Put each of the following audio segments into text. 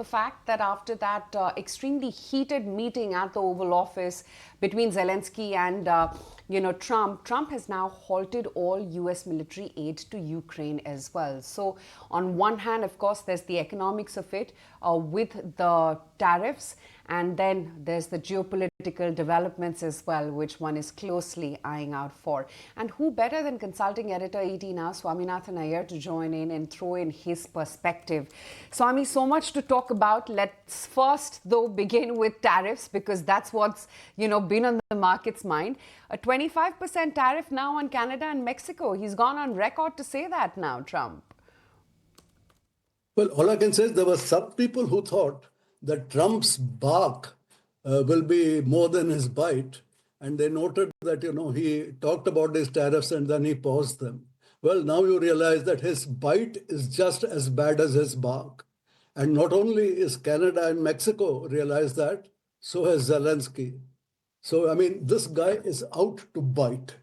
the fact that after that extremely heated meeting at the Oval Office between Zelensky and Trump has now halted all US military aid to Ukraine as well. So on one hand, of course, there's the economics of it with the tariffs, and then there's the geopolitical developments as well, which one is closely eyeing out for. And who better than consulting editor ET Now, Swaminathan Aiyar, to join in and throw in his perspective. Swami, so much to talk about. Let's first, though, begin with tariffs, because that's what's been on the market's mind. A 25% tariff now on Canada and Mexico. He's gone on record to say that now, Trump. Well, all I can say is there were some people who thought that Trump's bark will be more than his bite. And they noted that, he talked about his tariffs and then he paused them. Well, now you realize that his bite is just as bad as his bark. And not only is Canada and Mexico realize that, so has Zelensky. So, I mean, this guy is out to bite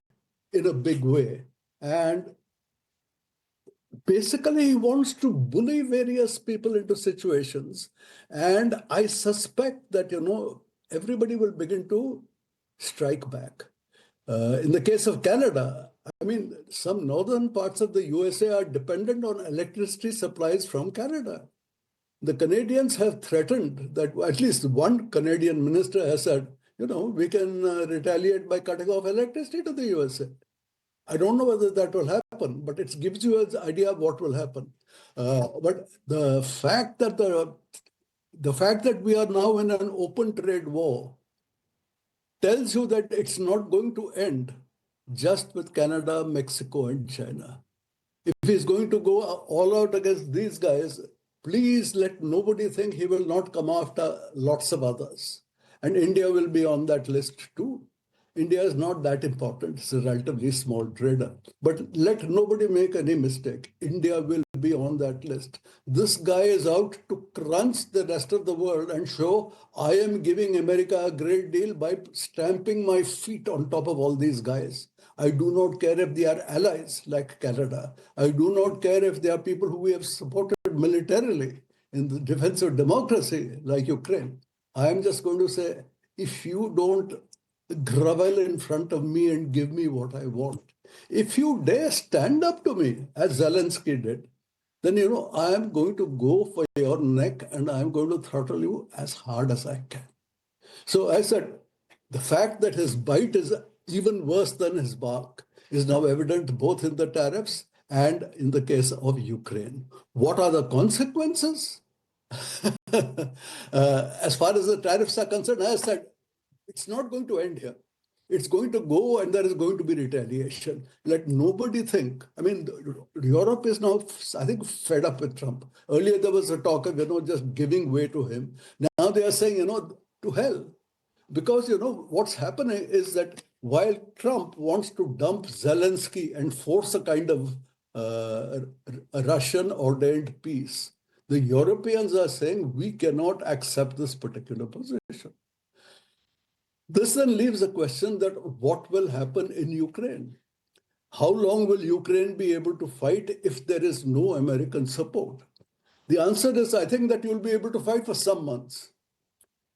in a big way. And basically, he wants to bully various people into situations. And I suspect that, everybody will begin to strike back. In the case of Canada, I mean, some northern parts of the USA are dependent on electricity supplies from Canada. The Canadians have threatened that, at least one Canadian minister has said, we can retaliate by cutting off electricity to the USA. I don't know whether that will happen, but it gives you an idea of what will happen. But the fact that we are now in an open trade war tells you that it's not going to end just with Canada, Mexico, and China. If he's going to go all out against these guys, please let nobody think he will not come after lots of others. And India will be on that list too. India is not that important. It's a relatively small trader. But let nobody make any mistake. India will be on that list. This guy is out to crunch the rest of the world and show I am giving America a great deal by stamping my feet on top of all these guys. I do not care if they are allies like Canada. I do not care if they are people who we have supported militarily in the defense of democracy like Ukraine. I am just going to say, if you don't grovel in front of me and give me what I want, if you dare stand up to me, as Zelensky did, then, I am going to go for your neck and I am going to throttle you as hard as I can. So I said, the fact that his bite is even worse than his bark is now evident both in the tariffs and in the case of Ukraine. What are the consequences? As far as the tariffs are concerned, I said, it's not going to end here. It's going to go and there is going to be retaliation. Let nobody think. I mean, Europe is now, I think, fed up with Trump. Earlier, there was a talk of, just giving way to him. Now they are saying, to hell. Because, what's happening is that while Trump wants to dump Zelensky and force a kind of a Russian ordained peace, the Europeans are saying we cannot accept this particular position. This then leaves a question that what will happen in Ukraine? How long will Ukraine be able to fight if there is no American support? The answer is, I think that you'll be able to fight for some months.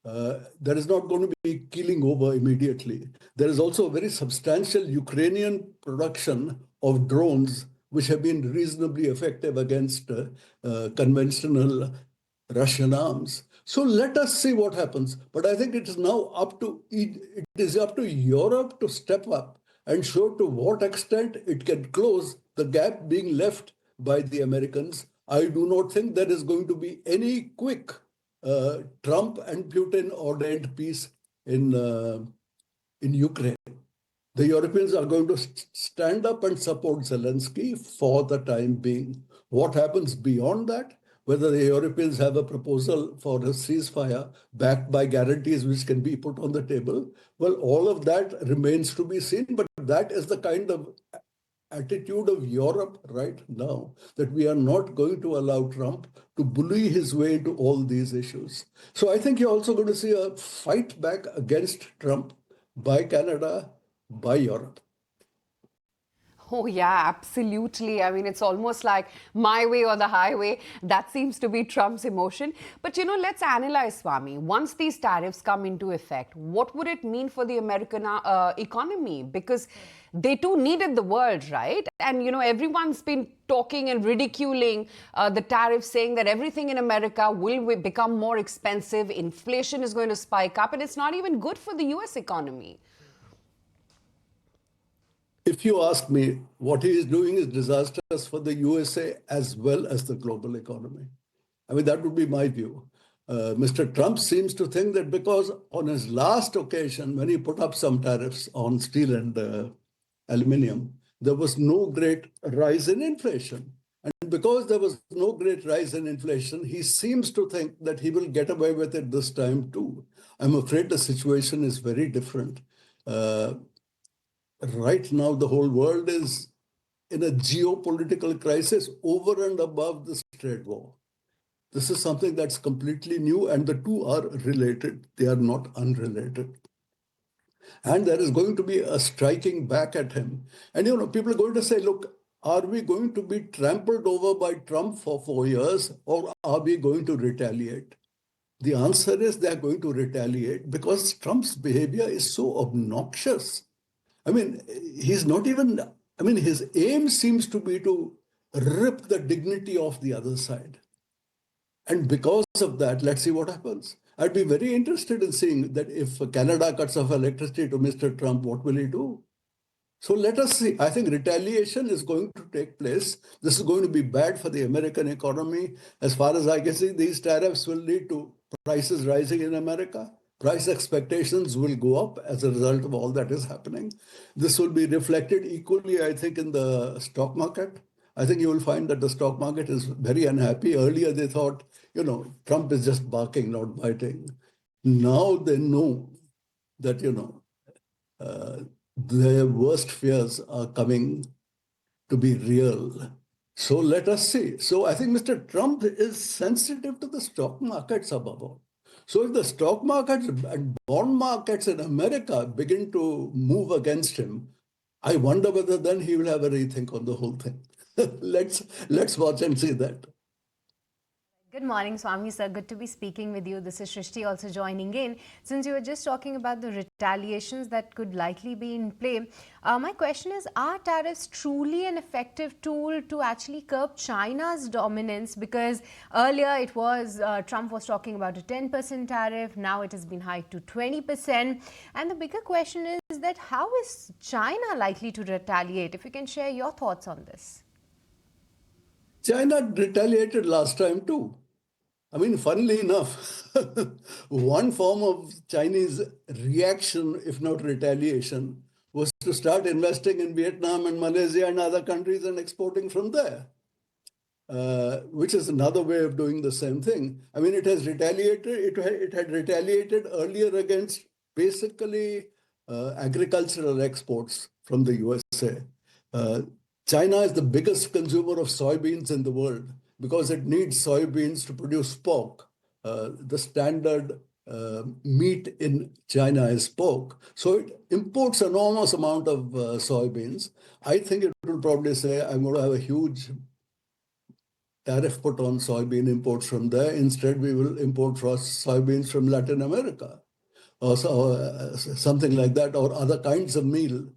There is not going to be keeling over immediately. There is also a very substantial Ukrainian production of drones, which have been reasonably effective against conventional Russian arms. So let us see what happens. But I think it is now up to Europe to step up and show to what extent it can close the gap being left by the Americans. I do not think there is going to be any quick Trump and Putin ordained peace in Ukraine. The Europeans are going to stand up and support Zelensky for the time being. What happens beyond that? Whether the Europeans have a proposal for a ceasefire backed by guarantees which can be put on the table, well, all of that remains to be seen. But that is the kind of attitude of Europe right now, that we are not going to allow Trump to bully his way into all these issues. So I think you're also going to see a fight back against Trump by Canada, by Europe. Oh, yeah, absolutely. I mean, it's almost like my way or the highway. That seems to be Trump's emotion. But, let's analyze, Swami. Once these tariffs come into effect, what would it mean for the American economy? Because they too needed the world, right? And, everyone's been talking and ridiculing the tariffs, saying that everything in America will become more expensive, inflation is going to spike up, and it's not even good for the US economy. If you ask me, what he is doing is disastrous for the USA as well as the global economy. I mean, that would be my view. Mr. Trump seems to think that because on his last occasion, when he put up some tariffs on steel and aluminum, there was no great rise in inflation. And because there was no great rise in inflation, he seems to think that he will get away with it this time too. I'm afraid the situation is very different. Right now, the whole world is in a geopolitical crisis over and above this trade war. This is something that's completely new, and the two are related. They are not unrelated. And there is going to be a striking back at him. And, people are going to say, look, are we going to be trampled over by Trump for 4 years, or are we going to retaliate? The answer is they're going to retaliate because Trump's behavior is so obnoxious. I mean, he's not even, his aim seems to be to rip the dignity of the other side. And because of that, let's see what happens. I'd be very interested in seeing that if Canada cuts off electricity to Mr. Trump, what will he do? So let us see. I think retaliation is going to take place. This is going to be bad for the American economy. As far as I can see, these tariffs will lead to prices rising in America. Price expectations will go up as a result of all that is happening. This will be reflected equally, I think, in the stock market. I think you will find that the stock market is very unhappy. Earlier, they thought, Trump is just barking, not biting. Now they know that, their worst fears are coming to be real. So let us see. So I think Mr. Trump is sensitive to the stock markets above all. So if the stock markets and bond markets in America begin to move against him, I wonder whether then he will have a rethink on the whole thing. let's watch and see that. Good morning, Swami sir. Good to be speaking with you. This is Shrishti also joining in. Since you were just talking about the retaliations that could likely be in play, my question is, are tariffs truly an effective tool to actually curb China's dominance? Because earlier it was, Trump was talking about a 10% tariff. Now it has been hiked to 20%. And the bigger question is that how is China likely to retaliate? If you can share your thoughts on this. China retaliated last time too. I mean, funnily enough, one form of Chinese reaction, if not retaliation, was to start investing in Vietnam and Malaysia and other countries and exporting from there, which is another way of doing the same thing. I mean, it has retaliated. It had retaliated earlier against basically agricultural exports from the USA. China is the biggest consumer of soybeans in the world, because it needs soybeans to produce pork. The standard meat in China is pork. So it imports enormous amount of soybeans. I think it will probably say, I'm going to have a huge tariff put on soybean imports from there. Instead, we will import soybeans from Latin America or something like that, or other kinds of meal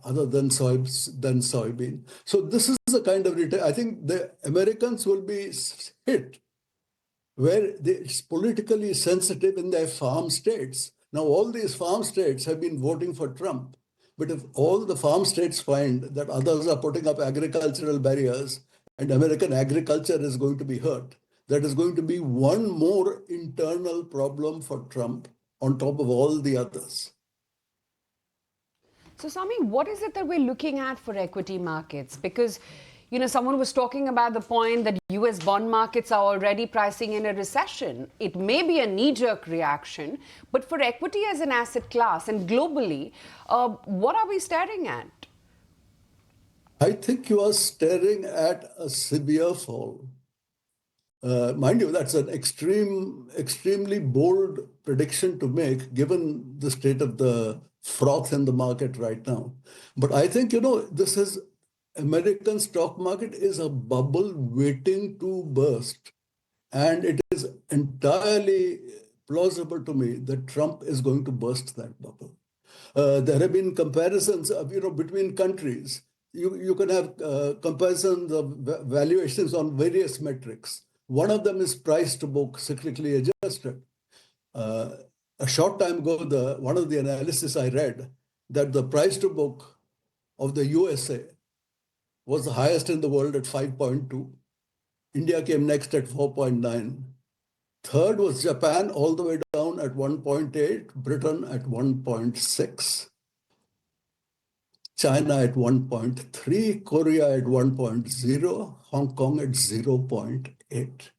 other than soybean. So this is the kind of I think the Americans will be hit where it's politically sensitive in their farm states. Now, all these farm states have been voting for Trump. But if all the farm states find that others are putting up agricultural barriers and American agriculture is going to be hurt, that is going to be one more internal problem for Trump on top of all the others. So, Swami, what is it that we're looking at for equity markets? Because, someone was talking about the point that US bond markets are already pricing in a recession. It may be a knee-jerk reaction, but for equity as an asset class and globally, what are we staring at? I think you are staring at a severe fall. Mind you, that's an extremely bold prediction to make, given the state of the froth in the market right now. But I think, this is American stock market is a bubble waiting to burst. And it is entirely plausible to me that Trump is going to burst that bubble. There have been comparisons of, between countries. You can have comparisons of valuations on various metrics. One of them is price to book, cyclically adjusted. A short time ago, one of the analysis I read that the price to book of the USA was the highest in the world at 5.2. India came next at 4.9. Third was Japan, all the way down at 1.8, Britain at 1.6, China at 1.3, Korea at 1.0, Hong Kong at 0.8.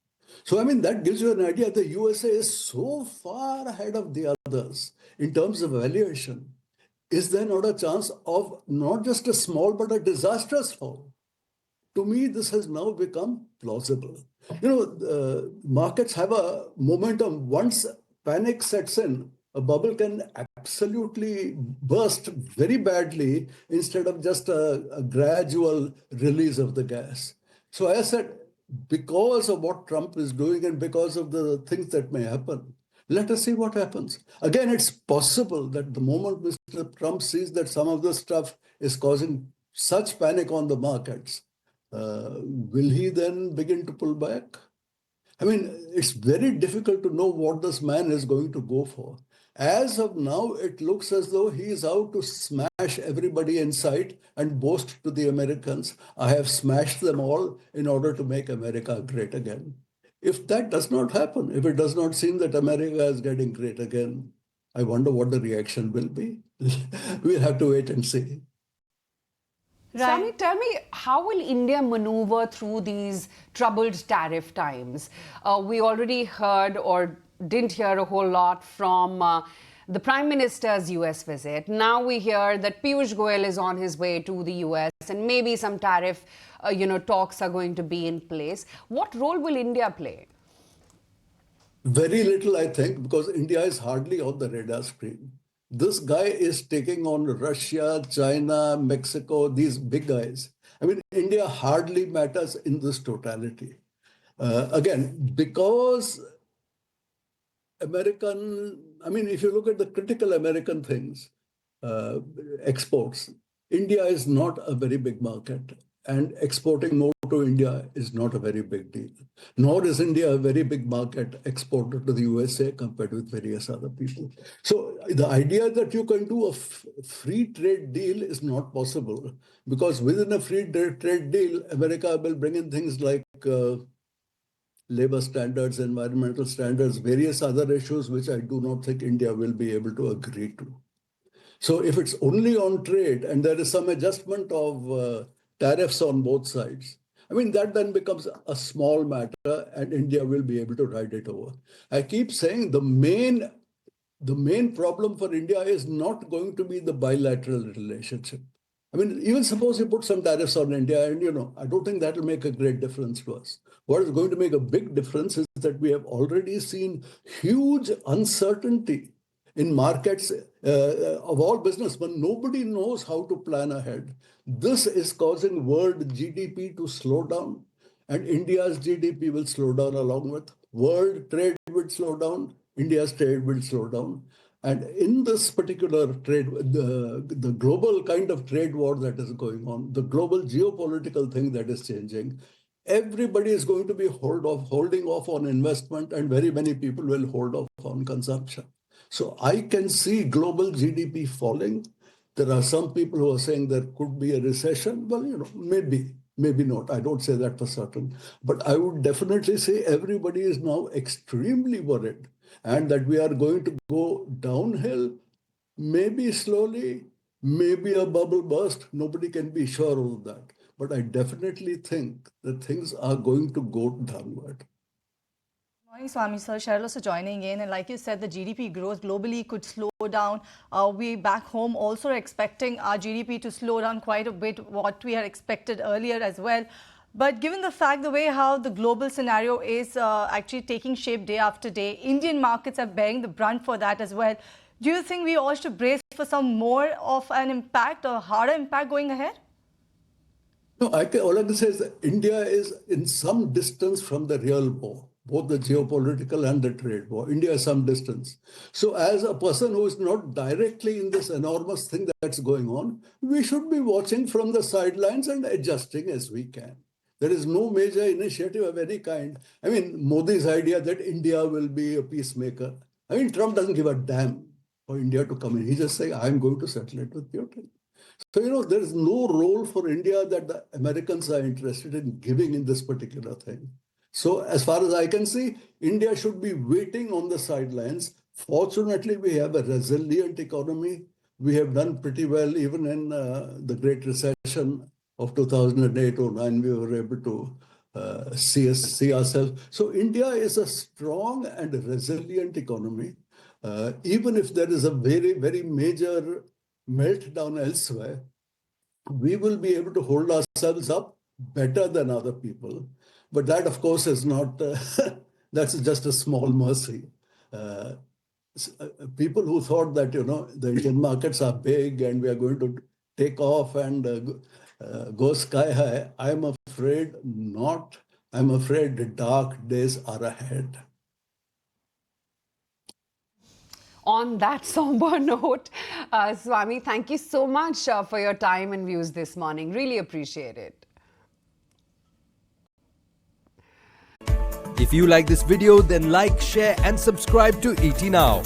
So, I mean, that gives you an idea the USA is so far ahead of the others in terms of valuation. Is there not a chance of not just a small, but a disastrous fall? To me, this has now become plausible. Markets have a momentum. Once panic sets in, a bubble can absolutely burst very badly instead of just a gradual release of the gas. So I said, because of what Trump is doing and because of the things that may happen, let us see what happens. Again, it's possible that the moment Mr. Trump sees that some of this stuff is causing such panic on the markets, will he then begin to pull back? I mean, it's very difficult to know what this man is going to go for. As of now, it looks as though he is out to smash everybody in sight and boast to the Americans, I have smashed them all in order to make America great again. If that does not happen, if it does not seem that America is getting great again, I wonder what the reaction will be. We'll have to wait and see. Swami, tell me, how will India maneuver through these troubled tariff times? We already heard or didn't hear a whole lot from the Prime Minister's US visit. Now we hear that Piyush Goyal is on his way to the US and maybe some tariff talks are going to be in place. What role will India play? Very little, I think, because India is hardly on the radar screen. This guy is taking on Russia, China, Mexico, these big guys. I mean, India hardly matters in this totality. Again, because if you look at the critical American things, exports, India is not a very big market. And exporting more to India is not a very big deal. Nor is India a very big market exported to the USA compared with various other people. So the idea that you can do a free trade deal is not possible, because within a free trade deal, America will bring in things like labor standards, environmental standards, various other issues, which I do not think India will be able to agree to. So if it's only on trade and there is some adjustment of tariffs on both sides, I mean, that then becomes a small matter and India will be able to ride it over. I keep saying the main problem for India is not going to be the bilateral relationship. I mean, even suppose you put some tariffs on India and, I don't think that will make a great difference to us. What is going to make a big difference is that we have already seen huge uncertainty in markets of all business, but nobody knows how to plan ahead. This is causing world GDP to slow down, and India's GDP will slow down along with. World trade will slow down, India's trade will slow down. And in this particular trade, the global kind of trade war that is going on, the global geopolitical thing that is changing, everybody is going to be holding off on investment, and very many people will hold off on consumption. So I can see global GDP falling. There are some people who are saying there could be a recession. Well, maybe not. I don't say that for certain. But I would definitely say everybody is now extremely worried, and that we are going to go downhill, maybe slowly, maybe a bubble burst. Nobody can be sure of that. But I definitely think that things are going to go downward. Morning, Swami sir. Cheryl also joining in, and like you said, the GDP growth globally could slow down. We back home also are expecting our GDP to slow down quite a bit, what we had expected earlier as well. But given the fact, the way how the global scenario is actually taking shape day after day, Indian markets are bearing the brunt for that as well. Do you think we all should brace for some more of an impact or harder impact going ahead? No, all I can say is that India is in some distance from the real war, both the geopolitical and the trade war. India is some distance. So, as a person who is not directly in this enormous thing that's going on, we should be watching from the sidelines and adjusting as we can. There is no major initiative of any kind. I mean, Modi's idea that India will be a peacemaker. I mean, Trump doesn't give a damn for India to come in. He just say, I'm going to settle it with Putin. So, there is no role for India that the Americans are interested in giving in this particular thing. So, as far as I can see, India should be waiting on the sidelines. Fortunately, we have a resilient economy. We have done pretty well, even in the Great Recession of 2008-09, we were able to see ourselves. So, India is a strong and resilient economy. Even if there is a very, very major meltdown elsewhere, we will be able to hold ourselves up better than other people. But that, of course, is not, that's just a small mercy. People who thought that, the Indian markets are big and we are going to take off and go sky high, I'm afraid not. I'm afraid the dark days are ahead. On that somber note, Swami, thank you so much for your time and views this morning. Really appreciate it. If you like this video, then like, share and subscribe to ET Now.